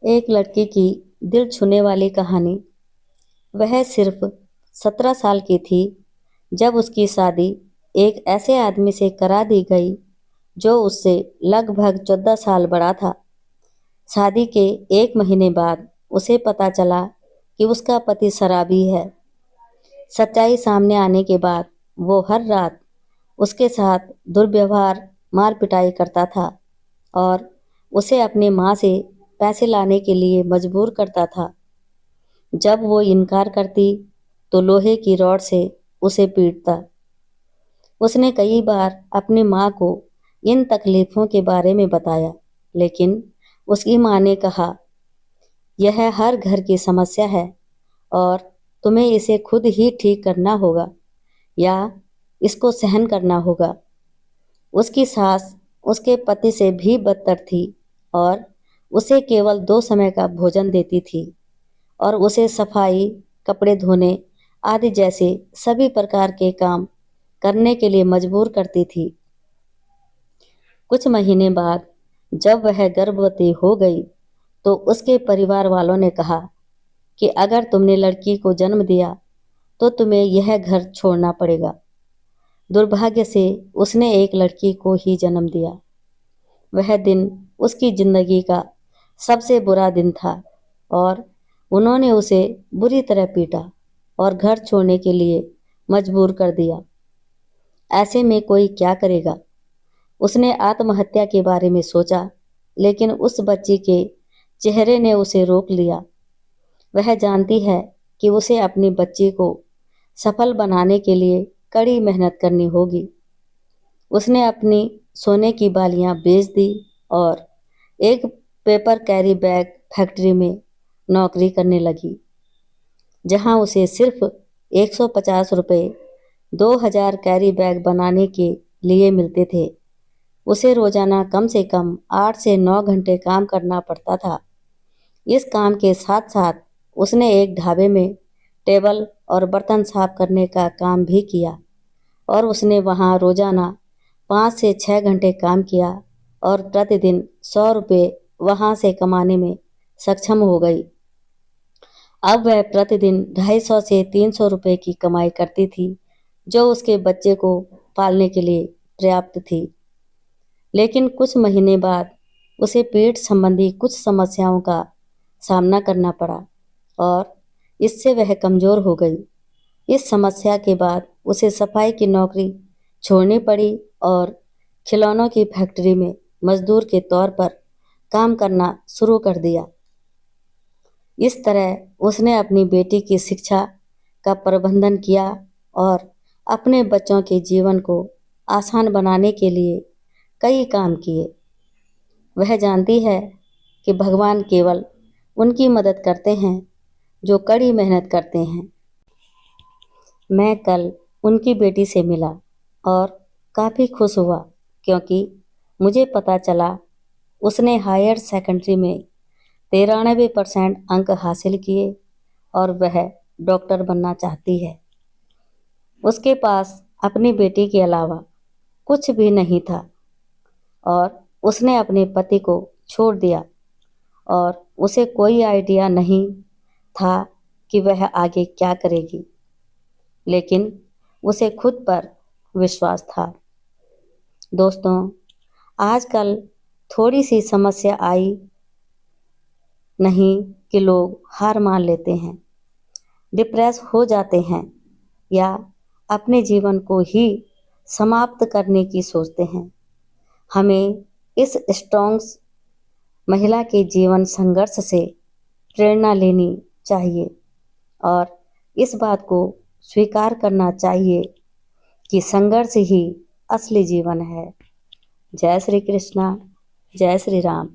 एक लड़की की दिल छूने वाली कहानी। वह सिर्फ 17 साल की थी जब उसकी शादी एक ऐसे आदमी से करा दी गई जो उससे लगभग 14 साल बड़ा था। शादी के 1 महीने बाद उसे पता चला कि उसका पति शराबी है। सच्चाई सामने आने के बाद वो हर रात उसके साथ दुर्व्यवहार, मार पिटाई करता था और उसे अपनी माँ से पैसे लाने के लिए मजबूर करता था। जब वो इनकार करती तो लोहे की रॉड से उसे पीटता। उसने कई बार अपनी माँ को इन तकलीफों के बारे में बताया, लेकिन उसकी माँ ने कहा, यह हर घर की समस्या है और तुम्हें इसे खुद ही ठीक करना होगा या इसको सहन करना होगा। उसकी सास उसके पति से भी बदतर थी और उसे केवल 2 समय का भोजन देती थी और उसे सफाई, कपड़े धोने आदि जैसे सभी प्रकार के काम करने के लिए मजबूर करती थी। कुछ महीने बाद जब वह गर्भवती हो गई तो उसके परिवार वालों ने कहा कि अगर तुमने लड़की को जन्म दिया तो तुम्हें यह घर छोड़ना पड़ेगा। दुर्भाग्य से उसने एक लड़की को ही जन्म दिया। वह दिन उसकी जिंदगी का सबसे बुरा दिन था और उन्होंने उसे बुरी तरह पीटा और घर छोड़ने के लिए मजबूर कर दिया। ऐसे में कोई क्या करेगा? उसने आत्महत्या के बारे में सोचा, लेकिन उस बच्ची के चेहरे ने उसे रोक लिया। वह जानती है कि उसे अपनी बच्ची को सफल बनाने के लिए कड़ी मेहनत करनी होगी। उसने अपनी सोने की बालियां बेच दी और एक पेपर कैरी बैग फैक्ट्री में नौकरी करने लगी, जहां उसे सिर्फ 150 रुपये 2000 कैरी बैग बनाने के लिए मिलते थे। उसे रोजाना कम से कम 8 से 9 घंटे काम करना पड़ता था। इस काम के साथ साथ उसने एक ढाबे में टेबल और बर्तन साफ करने का काम भी किया और उसने वहां रोजाना 5 से 6 घंटे काम किया और प्रतिदिन 100 रुपये वहां से कमाने में सक्षम हो गई। अब वह प्रतिदिन 250 से 300 रुपये की कमाई करती थी, जो उसके बच्चे को पालने के लिए पर्याप्त थी। लेकिन कुछ महीने बाद उसे पेट संबंधी कुछ समस्याओं का सामना करना पड़ा और इससे वह कमज़ोर हो गई। इस समस्या के बाद उसे सफाई की नौकरी छोड़नी पड़ी और खिलौनों की फैक्ट्री में मजदूर के तौर पर काम करना शुरू कर दिया। इस तरह उसने अपनी बेटी की शिक्षा का प्रबंधन किया और अपने बच्चों के जीवन को आसान बनाने के लिए कई काम किए। वह जानती है कि भगवान केवल उनकी मदद करते हैं जो कड़ी मेहनत करते हैं। मैं कल उनकी बेटी से मिला और काफ़ी खुश हुआ, क्योंकि मुझे पता चला उसने हायर सेकेंडरी में 93% अंक हासिल किए और वह डॉक्टर बनना चाहती है। उसके पास अपनी बेटी के अलावा कुछ भी नहीं था और उसने अपने पति को छोड़ दिया और उसे कोई आइडिया नहीं था कि वह आगे क्या करेगी, लेकिन उसे खुद पर विश्वास था। दोस्तों, आजकल थोड़ी सी समस्या आई नहीं कि लोग हार मान लेते हैं, डिप्रेस हो जाते हैं या अपने जीवन को ही समाप्त करने की सोचते हैं। हमें इस स्ट्रॉन्ग महिला के जीवन संघर्ष से प्रेरणा लेनी चाहिए और इस बात को स्वीकार करना चाहिए कि संघर्ष ही असली जीवन है। जय श्री कृष्णा, जय श्री राम।